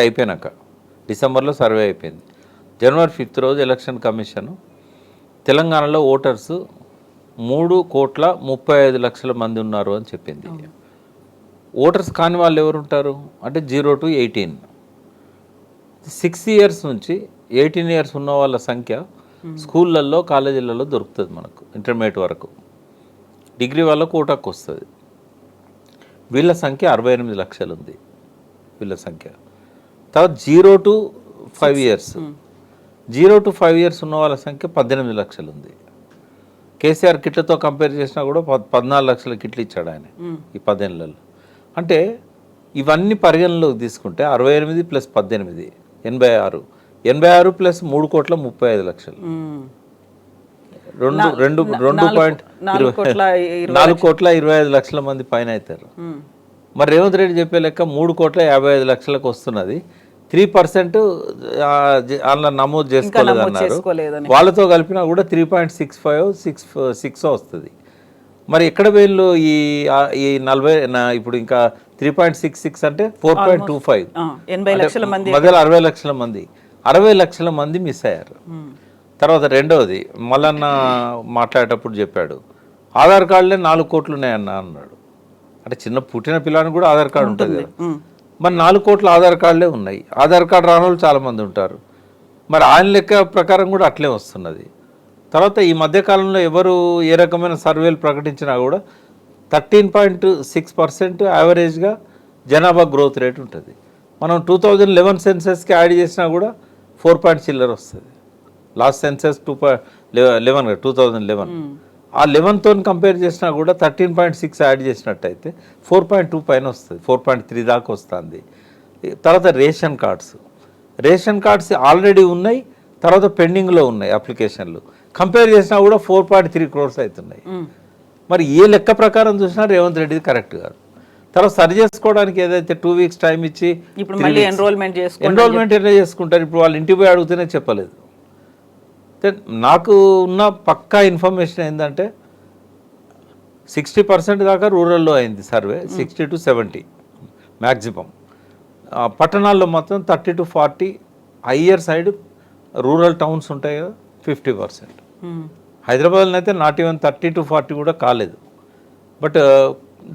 అయిపోయినాక డిసెంబర్లో సర్వే అయిపోయింది. జనవరి 5 రోజు ఎలక్షన్ కమిషన్ తెలంగాణలో ఓటర్స్ 3,35,00,000 మంది ఉన్నారు అని చెప్పింది. ఓటర్స్ కాని వాళ్ళు ఎవరు ఉంటారు అంటే 0 to 18, 6 years నుంచి 18 years ఉన్న వాళ్ళ సంఖ్య స్కూళ్ళల్లో కాలేజీలలో దొరుకుతుంది మనకు. ఇంటర్మీడియట్ వరకు డిగ్రీ వాళ్ళకు ఓటాకు వస్తుంది. వీళ్ళ సంఖ్య 68 లక్షలు ఉంది వీళ్ళ సంఖ్య. తర్వాత 0 to 5 years, 0 to 5 years ఉన్న వాళ్ళ సంఖ్య 18 లక్షలు ఉంది. కేసీఆర్ కిట్లతో కంపేర్ చేసినా కూడా 14 లక్షల కిట్లు ఇచ్చాడు ఆయన ఈ 10 ఏళ్లలో. అంటే ఇవన్నీ పరిగణలోకి తీసుకుంటే 68 + 18 86, 86 + 3,35,00,000, 4,25,00,000 మంది పైన అవుతారు. మరి రేవంత్ రెడ్డి చెప్పే లెక్క 3,55,00,000 వస్తున్నది. 3% అందులో నమోదు చేసుకోలేదు అన్నారు. వాళ్ళతో కలిపినా కూడా 3.65 వస్తుంది. మరి ఎక్కడ వీళ్ళు ఈ 40 ఇప్పుడు ఇంకా 3.66 అంటే 4.25, 80 లక్షల మంది, మధ్యలో 60 లక్షల మంది, 60 లక్షల మంది మిస్ అయ్యారు. తర్వాత రెండవది మల్లన్న మాట్లాడేటప్పుడు చెప్పాడు ఆధార్ కార్డులే 4 కోట్లు ఉన్నాయన్న అన్నాడు. అంటే చిన్న పుట్టిన పిల్లానికి కూడా ఆధార్ కార్డు ఉంటుంది కదా. మరి 4 కోట్ల ఆధార్ కార్డులే ఉన్నాయి. ఆధార్ కార్డు రాని వాళ్ళు చాలామంది ఉంటారు. మరి ఆయన లెక్క ప్రకారం కూడా అట్లే వస్తున్నది. తర్వాత ఈ మధ్యకాలంలో ఎవరు ఏ రకమైన సర్వేలు ప్రకటించినా కూడా 13.6% యావరేజ్గా జనాభా గ్రోత్ రేట్ ఉంటుంది. మనం 2011 సెన్సెస్కి యాడ్ చేసినా కూడా 4 చిల్లర వస్తుంది. లాస్ట్ సెన్సెస్ 2011 ఆ 11తో కంపేర్ చేసినా కూడా 13.6 యాడ్ చేసినట్టయితే 4.2 పైన వస్తుంది, 4.3 దాకా వస్తుంది. తర్వాత రేషన్ కార్డ్స్ ఆల్రెడీ ఉన్నాయి, తర్వాత పెండింగ్లో ఉన్నాయి అప్లికేషన్లు. కంపేర్ చేసినా కూడా 4.3 crores అవుతున్నాయి. మరి ఏ లెక్క ప్రకారం చూసినా రేవంత్ రెడ్డి కరెక్ట్ కాదు. తర్వాత సరి చేసుకోవడానికి ఏదైతే 2 weeks టైం ఇచ్చి ఎన్రోల్మెంట్ ఎట్లా చేసుకుంటారు? ఇప్పుడు వాళ్ళు ఇంటికి పోయి అడిగితేనే చెప్పలేదు. నాకు ఉన్న పక్కా ఇన్ఫర్మేషన్ ఏంటంటే 60% దాకా రూరల్లో అయింది సర్వే, 60 to 70 మ్యాక్సిమం. పట్టణాల్లో మాత్రం 30 to 40, higher side rural towns ఉంటాయి కదా 50%. హైదరాబాద్లో అయితే నాట్ ఈవెన్ 30 to 40 కూడా కాలేదు. బట్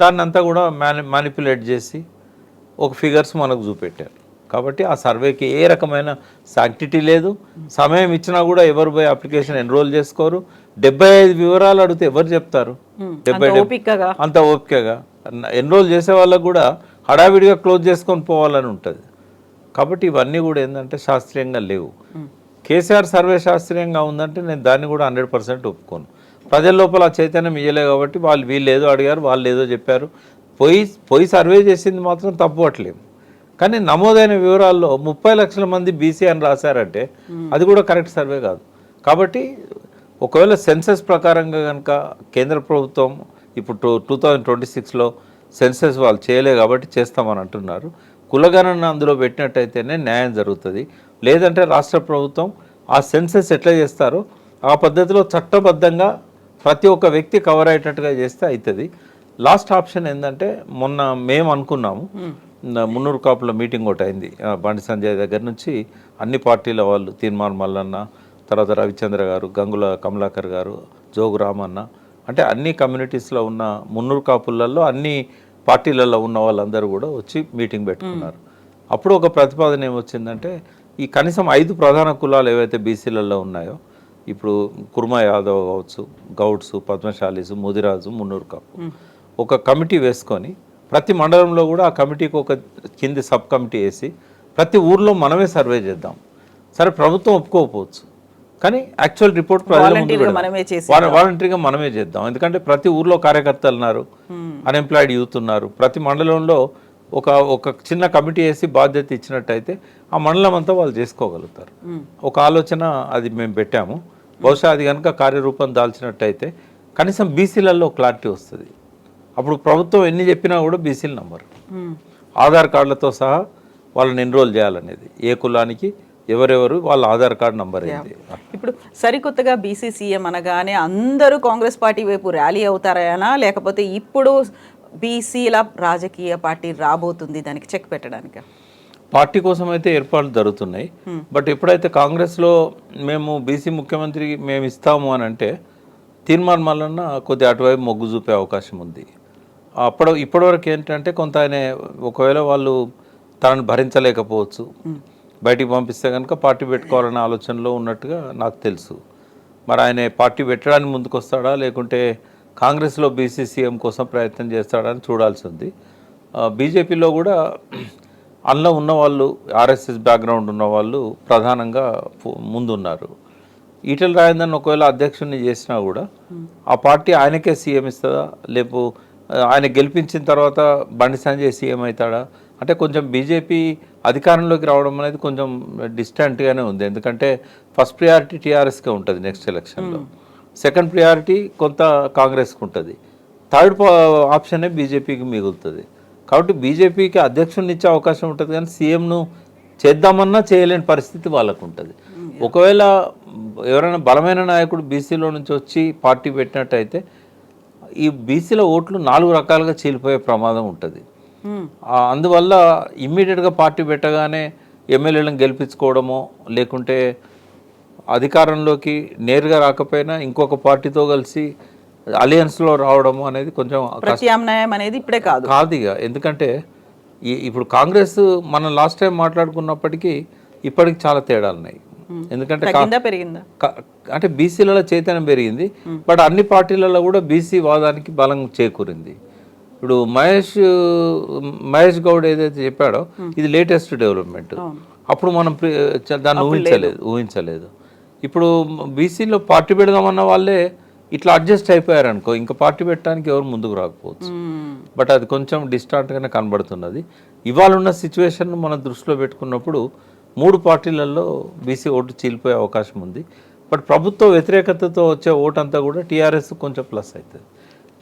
దాన్ని అంతా కూడా మ్యానిపులేట్ చేసి ఒక ఫిగర్స్ మనకు చూపెట్టారు. కాబట్టి ఆ సర్వేకి ఏ రకమైన సాంక్టిటీ లేదు. సమయం ఇచ్చినా కూడా ఎవరు పోయి అప్లికేషన్ ఎన్రోల్ చేసుకోరు. 75 వివరాలు అడిగితే ఎవరు చెప్తారు? అంత ఓపికగా ఎన్రోల్ చేసే వాళ్ళకు కూడా హడావిడిగా క్లోజ్ చేసుకొని పోవాలని ఉంటుంది. కాబట్టి ఇవన్నీ కూడా ఏంటంటే శాస్త్రీయంగా లేవు. కేసీఆర్ సర్వే శాస్త్రీయంగా ఉందంటే నేను దాన్ని కూడా 100% ఒప్పుకోను. ప్రజల లోపల చైతన్యం ఇయ్యలే కాబట్టి వీళ్ళు ఏదో అడిగారు, వాళ్ళు ఏదో చెప్పారు. పోయి సర్వే చేసింది మాత్రం తప్పుపట్టలేము. కానీ నమోదైన వివరాల్లో 30 లక్షల మంది బీసీ అని రాశారంటే అది కూడా కరెక్ట్ సర్వే కాదు. కాబట్టి ఒకవేళ సెన్సెస్ ప్రకారంగా కనుక కేంద్ర ప్రభుత్వం ఇప్పుడు 2026లో సెన్సెస్ వాళ్ళు చేయలే కాబట్టి చేస్తామని అంటున్నారు. కులగణన అందులో పెట్టినట్టయితేనే న్యాయం జరుగుతుంది. లేదంటే రాష్ట్ర ప్రభుత్వం ఆ సెన్సెస్ ఎట్లా చేస్తారో ఆ పద్ధతిలో చట్టబద్ధంగా ప్రతి ఒక్క వ్యక్తి కవర్ అయ్యేటట్టుగా చేస్తే అవుతుంది. లాస్ట్ ఆప్షన్ ఏంటంటే మొన్న మేము అనుకున్నాము, మున్నూరు కాపుల మీటింగ్ ఒకటి అయింది. బండి సంజయ్ దగ్గర నుంచి అన్ని పార్టీల వాళ్ళు, తీన్మార్ మల్లన్న, తర్వాత రవిచంద్ర గారు, గంగుల కమలాకర్ గారు, జోగు రామన్న, అంటే అన్ని కమ్యూనిటీస్లో ఉన్న మున్నూరు కాపులలో అన్ని పార్టీలలో ఉన్న వాళ్ళందరూ కూడా వచ్చి మీటింగ్ పెట్టుకున్నారు. అప్పుడు ఒక ప్రతిపాదన ఏమొచ్చిందంటే ఈ కనీసం 5 ప్రధాన కులాలు ఏవైతే బీసీలలో ఉన్నాయో, ఇప్పుడు కుర్మా యాదవ్ కావచ్చు, గౌడ్స్, పద్మశాలీసు, ముదిరాజు, మున్నూరు కాపు, ఒక కమిటీ వేసుకొని ప్రతి మండలంలో కూడా ఆ కమిటీకి ఒక కింది సబ్ కమిటీ వేసి ప్రతి ఊర్లో మనమే సర్వే చేద్దాం. సరే ప్రభుత్వం ఒప్పుకోకపోవచ్చు, కానీ యాక్చువల్ రిపోర్ట్ వాలంటరీగా మనమే చేద్దాం. ఎందుకంటే ప్రతి ఊర్లో కార్యకర్తలు ఉన్నారు, అన్ఎంప్లాయిడ్ యూత్ ఉన్నారు. ప్రతి మండలంలో ఒక చిన్న కమిటీ వేసి బాధ్యత ఇచ్చినట్టయితే ఆ మండలం అంతా వాళ్ళు చేసుకోగలుగుతారు. ఒక ఆలోచన అది మేము పెట్టాము. బహుశా అది కనుక కార్యరూపం దాల్చినట్టయితే కనీసం బీసీలలో క్లారిటీ వస్తుంది. అప్పుడు ప్రభుత్వం ఎన్ని చెప్పినా కూడా బీసీలు నంబరు, ఆధార్ కార్డులతో సహా వాళ్ళని ఎన్రోల్ చేయాలనేది, ఏ కులానికి ఎవరెవరు వాళ్ళ ఆధార్ కార్డు నంబర్ ఏంటి. ఇప్పుడు సరికొత్తగా బీసీ సీఎం అనగానే అందరూ కాంగ్రెస్ పార్టీ వైపు ర్యాలీ అవుతారనా, లేకపోతే ఇప్పుడు బీసీల రాజకీయ పార్టీ రాబోతుంది దానికి చెక్ పెట్టడానికి? పార్టీ కోసం అయితే ఏర్పాట్లు జరుగుతున్నాయి. బట్ ఎప్పుడైతే కాంగ్రెస్లో మేము బీసీ ముఖ్యమంత్రి మేము ఇస్తాము అని అంటే తీర్మానం వలన కొద్దిగా అటువైపు మొగ్గు చూపే అవకాశం ఉంది. ఇప్పటివరకు ఏంటంటే కొంత ఆయన ఒకవేళ వాళ్ళు తనని భరించలేకపోవచ్చు, బయటికి పంపిస్తే కనుక పార్టీ పెట్టుకోవాలనే ఆలోచనలో ఉన్నట్టుగా నాకు తెలుసు. మరి ఆయన పార్టీ పెట్టడానికి ముందుకు వస్తాడా లేకుంటే కాంగ్రెస్లో బీసీ సీఎం కోసం ప్రయత్నం చేస్తాడా అని చూడాల్సి ఉంది. బీజేపీలో కూడా అందులో ఉన్నవాళ్ళు ఆర్ఎస్ఎస్ బ్యాక్గ్రౌండ్ ఉన్నవాళ్ళు ప్రధానంగా ముందున్నారు. ఈటెల రాజేందర్ని ఒకవేళ అధ్యక్షుడిని చేసినా కూడా ఆ పార్టీ ఆయనకే సీఎం ఇస్తుందా, లేపు ఆయన గెలిపించిన తర్వాత బండి సంజయ్ సీఎం అవుతాడా అంటే కొంచెం బీజేపీ అధికారంలోకి రావడం అనేది కొంచెం డిస్టెంట్గానే ఉంది. ఎందుకంటే ఫస్ట్ ప్రియారిటీ టీఆర్ఎస్కే ఉంటుంది నెక్స్ట్ ఎలక్షన్లో, సెకండ్ ప్రియారిటీ కొంత కాంగ్రెస్కి ఉంటుంది, థర్డ్ ఆప్షనే బీజేపీకి మిగులుతుంది. కాబట్టి బీజేపీకి అధ్యక్షుడిని ఇచ్చే అవకాశం ఉంటుంది కానీ సీఎంను చేద్దామన్నా చేయలేని పరిస్థితి వాళ్ళకు ఉంటుంది. ఒకవేళ ఎవరైనా బలమైన నాయకుడు బీసీలో నుంచి వచ్చి పార్టీ పెట్టినట్టయితే ఈ బీసీల ఓట్లు 4 రకాలుగా చీలిపోయే ప్రమాదం ఉంటుంది. అందువల్ల ఇమ్మీడియట్గా పార్టీ పెట్టగానే ఎమ్మెల్యేలను గెలిపించుకోవడమో లేకుంటే అధికారంలోకి నేరుగా రాకపోయినా ఇంకొక పార్టీతో కలిసి అలయన్స్లో రావడము అనేది కొంచెం ప్రత్యామ్నాయం అనేది ఇప్పుడే కాదు ఇక. ఎందుకంటే ఇప్పుడు కాంగ్రెస్ మనం లాస్ట్ టైం మాట్లాడుకున్నప్పటికీ ఇప్పటికి చాలా తేడాలు ఉన్నాయి. ఎందుకంటే అంటే బీసీలలో చైతన్యం పెరిగింది, బట్ అన్ని పార్టీలలో కూడా బీసీ వాదానికి బలం చేకూరింది. ఇప్పుడు మహేష్ గౌడ్ ఏదైతే చెప్పాడో ఇది లేటెస్ట్ డెవలప్మెంట్. అప్పుడు మనం దాన్ని ఊహించలేదు. ఇప్పుడు బీసీలో పార్టీ పెడదామన్న వాళ్ళే ఇట్లా అడ్జస్ట్ అయిపోయారు అనుకో, ఇంకా పార్టీ పెట్టడానికి ఎవరు ముందుకు రాకపోవచ్చు. బట్ అది కొంచెం డిస్టార్ట్గానే కనబడుతున్నది. ఇవాళ ఉన్న సిచ్యువేషన్ మనం దృష్టిలో పెట్టుకున్నప్పుడు 3 పార్టీలలో బీసీ ఓటు చీలిపోయే అవకాశం ఉంది. బట్ ప్రభుత్వ వ్యతిరేకతతో వచ్చే ఓటు అంతా కూడా టీఆర్ఎస్ కొంచెం ప్లస్ అవుతుంది.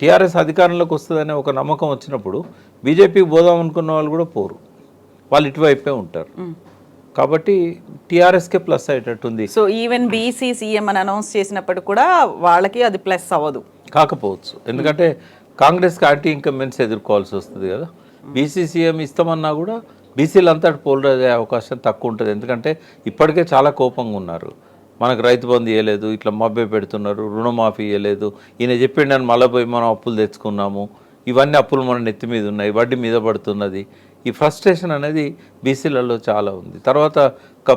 టీఆర్ఎస్ అధికారంలోకి వస్తుందనే ఒక నమ్మకం వచ్చినప్పుడు బీజేపీకి పోదాం అనుకున్న వాళ్ళు కూడా పోరు, వాళ్ళు ఇటువైపే ఉంటారు. కాబట్టి టీఆర్ఎస్కే ప్లస్ అయ్యేటట్టుంది. సో ఈవెన్ బీసీ సీఎం అని అనౌన్స్ చేసినప్పుడు కూడా వాళ్ళకి అది ప్లస్ అవ్వదు కాకపోవచ్చు, ఎందుకంటే కాంగ్రెస్కి యాంటీ ఇన్కంబెన్స్ ఎదుర్కోవాల్సి వస్తుంది కదా. బీసీ సీఎం ఇస్తామన్నా కూడా బీసీలు అంతా పోలరైజ్ అయ్యే అవకాశం తక్కువ ఉంటుంది. ఎందుకంటే ఇప్పటికే చాలా కోపంగా ఉన్నారు, మనకు రైతు బంధు ఇవ్వలేదు, ఇట్లా మభ్య పెడుతున్నారు, రుణమాఫీ ఇవ్వలేదు, ఈయన చెప్పిండి అని మళ్ళీ పోయి మనం అప్పులు తెచ్చుకున్నాము, ఇవన్నీ అప్పులు మన నెత్తి మీద ఉన్నాయి, వడ్డీ మీద పడుతున్నది. ఈ ఫ్రస్ట్రేషన్ అనేది బీసీలలో చాలా ఉంది. తర్వాత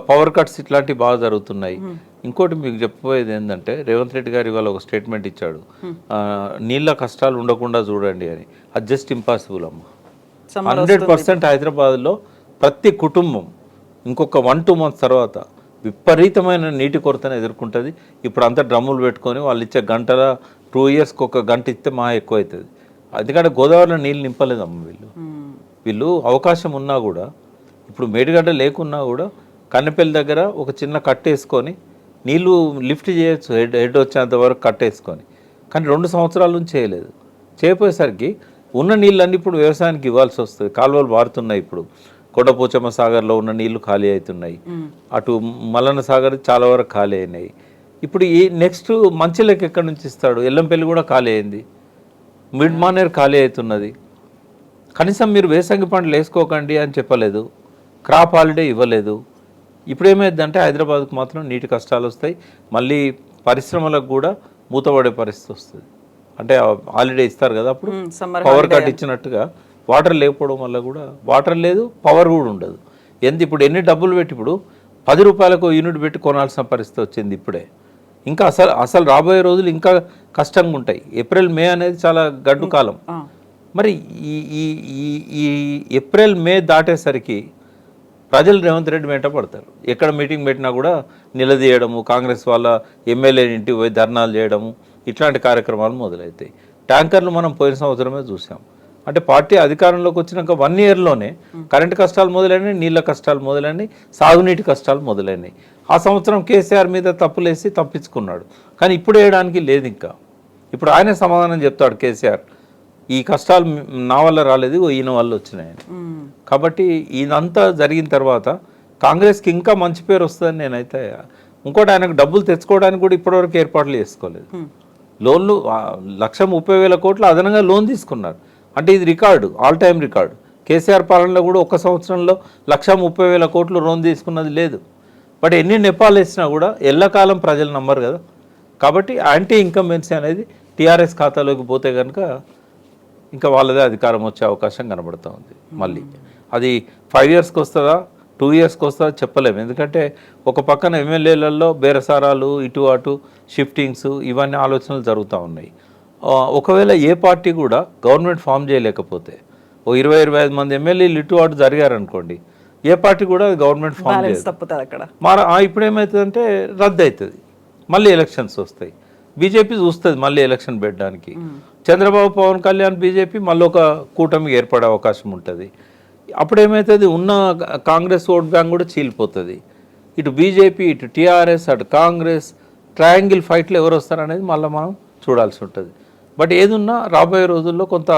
పవర్ కట్స్ ఇట్లాంటివి బాగా జరుగుతున్నాయి. ఇంకోటి మీకు చెప్పబోయేది ఏంటంటే రేవంత్ రెడ్డి గారు ఇవాళ ఒక స్టేట్మెంట్ ఇచ్చాడు, నీళ్ళ కష్టాలు ఉండకుండా చూడండి అని. అది జస్ట్ ఇంపాసిబుల్ అమ్మ. 100% హైదరాబాద్లో ప్రతి కుటుంబం ఇంకొక 1-2 months తర్వాత విపరీతమైన నీటి కొరతను ఎదుర్కొంటుంది. ఇప్పుడు అంతా డ్రమ్ములు పెట్టుకొని వాళ్ళు ఇచ్చే గంటల 2 yearsకి ఒక గంట ఇస్తే మా ఎక్కువ అవుతుంది. ఎందుకంటే గోదావరిలో నీళ్ళు నింపలేదమ్మ వీళ్ళు అవకాశం ఉన్నా కూడా. ఇప్పుడు మేడిగడ్డ లేకున్నా కూడా కన్నెపల్లి దగ్గర ఒక చిన్న కట్టేసుకొని నీళ్ళు లిఫ్ట్ చేయొచ్చు, హెడ్ వచ్చేంత వరకు కట్టేసుకొని. కానీ 2 సంవత్సరాల నుంచి చేయలేదు. చేయపోయేసరికి ఉన్న నీళ్ళన్నీ ఇప్పుడు వ్యవసాయానికి ఇవ్వాల్సి వస్తుంది. కాలువలు మారుతున్నాయి. ఇప్పుడు కొండపోచమ్మ సాగర్లో ఉన్న నీళ్లు ఖాళీ అవుతున్నాయి, అటు మల్లన్న సాగర్ చాలా వరకు ఖాళీ అయినాయి. ఇప్పుడు ఈ నెక్స్ట్ మంచిలోకి ఎక్కడి నుంచి ఇస్తాడు? ఎల్లంపల్లి కూడా ఖాళీ అయింది, మిడ్ మానేర్ ఖాళీ అవుతున్నది. కనీసం మీరు వేసంగి పంటలు వేసుకోకండి అని చెప్పలేదు, క్రాప్ హాలిడే ఇవ్వలేదు. ఇప్పుడు ఏమైందంటే హైదరాబాద్కు మాత్రం నీటి కష్టాలు వస్తాయి, మళ్ళీ పరిశ్రమలకు కూడా మూతపడే పరిస్థితి వస్తుంది. అంటే హాలిడే ఇస్తారు కదా అప్పుడు, పవర్ కట్ ఇచ్చినట్టుగా వాటర్ లేకపోవడం వల్ల కూడా వాటర్ లేదు, పవర్ కూడా ఉండదు. ఇప్పుడు ఎన్ని డబ్బులు పెట్టి ఇప్పుడు 10 రూపాయలకు యూనిట్ పెట్టి కొనాల్సిన పరిస్థితి వచ్చింది ఇప్పుడే. ఇంకా అసలు రాబోయే రోజులు ఇంకా కష్టంగా ఉంటాయి. ఏప్రిల్ మే అనేది చాలా గడ్డు కాలం. మరి ఈ ఏప్రిల్ మే దాటేసరికి ప్రజలు రేవంత్ రెడ్డి వెంట పడతారు. ఎక్కడ మీటింగ్ పెట్టినా కూడా నిలదీయడము, కాంగ్రెస్ వాళ్ళ ఎమ్మెల్యే ఇంటికి పోయి ధర్నాలు చేయడము, ఇట్లాంటి కార్యక్రమాలు మొదలవుతాయి. ట్యాంకర్లు మనం పోయిన సంవత్సరమే చూసాం. అంటే పార్టీ అధికారంలోకి వచ్చినాక 1 yearలోనే కరెంటు కష్టాలు మొదలైనవి, నీళ్ళ కష్టాలు మొదలైనవి, సాగునీటి కష్టాలు మొదలైనవి. ఆ సంవత్సరం కేసీఆర్ మీద తప్పులేసి తప్పించుకున్నాడు. కానీ ఇప్పుడు వేయడానికి లేదు. ఇంకా ఇప్పుడు ఆయనే సమాధానం చెప్తాడు కేసీఆర్, ఈ కష్టాలు నా వల్ల రాలేదు, ఈయన వల్ల వచ్చినాయని. కాబట్టి ఇదంతా జరిగిన తర్వాత కాంగ్రెస్కి ఇంకా మంచి పేరు వస్తుందని నేనైతే. ఇంకోటి ఆయనకు డబ్బులు తెచ్చుకోవడానికి కూడా ఇప్పటివరకు ఏర్పాట్లు చేసుకోలేదు. లోన్లు 1,30,000 కోట్లు అదనంగా లోన్ తీసుకున్నారు. అంటే ఇది record, all time record. KCR పాలనలో కూడా ఒక సంవత్సరంలో 1,30,000 కోట్లు లోన్ తీసుకున్నది లేదు. బట్ ఎన్ని నెపాలు వేసినా కూడా ఎల్లకాలం ప్రజలు నమ్మరు కదా. కాబట్టి యాంటీ ఇన్కంబెన్సీ అనేది టీఆర్ఎస్ ఖాతాలోకి పోతే కనుక ఇంకా వాళ్ళదే అధికారం వచ్చే అవకాశం కనబడుతూ ఉంది. మళ్ళీ అది 5 ఇయర్స్కి వస్తుందా 2 ఇయర్స్కి వస్తుందా చెప్పలేము. ఎందుకంటే ఒక పక్కన ఎమ్మెల్యేలలో బేరసారాలు ఇటు అటు షిఫ్టింగ్స్ ఇవన్నీ ఆలోచనలు జరుగుతూ ఉన్నాయి. ఒకవేళ ఏ పార్టీ కూడా గవర్నమెంట్ ఫామ్ చేయలేకపోతే 20-25 మంది ఎమ్మెల్యేలు ఇటు అటు జరిగారనుకోండి, ఏ పార్టీ కూడా గవర్నమెంట్ ఫామ్ చేయదు. తప్పుతుంది అక్కడ. ఇప్పుడు ఏమవుతుందంటే రద్దు అవుతుంది, మళ్ళీ ఎలక్షన్స్ వస్తాయి. బీజేపీ చూస్తుంది మళ్ళీ ఎలక్షన్ పెట్టడానికి. చంద్రబాబు పవన్ కళ్యాణ్ బీజేపీ మళ్ళీ ఒక కూటమి ఏర్పడే అవకాశం ఉంటుంది. అప్పుడు ఏమవుతుంది, ఉన్న కాంగ్రెస్ ఓట్ బ్యాంక్ కూడా చీలిపోతుంది. ఇటు బీజేపీ ఇటు టీఆర్ఎస్ అటు కాంగ్రెస్ ట్రయాంగిల్ ఫైట్లు ఎవరు వస్తారనేది మళ్ళీ మనం చూడాల్సి ఉంటుంది. బట్ ఏదున్నా రాబోయే రోజుల్లో కొంత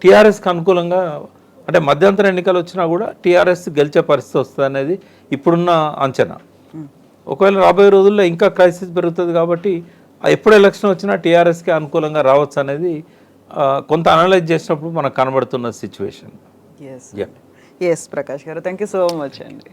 టీఆర్ఎస్కి అనుకూలంగా, అంటే మధ్యంతర ఎన్నికలు వచ్చినా కూడా టీఆర్ఎస్ గెలిచే పరిస్థితి వస్తుంది అనేది ఇప్పుడున్న అంచనా. ఒకవేళ రాబోయే రోజుల్లో ఇంకా క్రైసిస్ పెరుగుతుంది కాబట్టి ఎప్పుడు ఎలక్షన్ వచ్చినా టీఆర్ఎస్కి అనుకూలంగా రావచ్చు అనేది కొంత అనలైజ్ చేసినప్పుడు మనకు కనబడుతున్న సిచ్యువేషన్. ఎస్ ప్రకాష్ గారు, థ్యాంక్ యూ సో మచ్ అండి.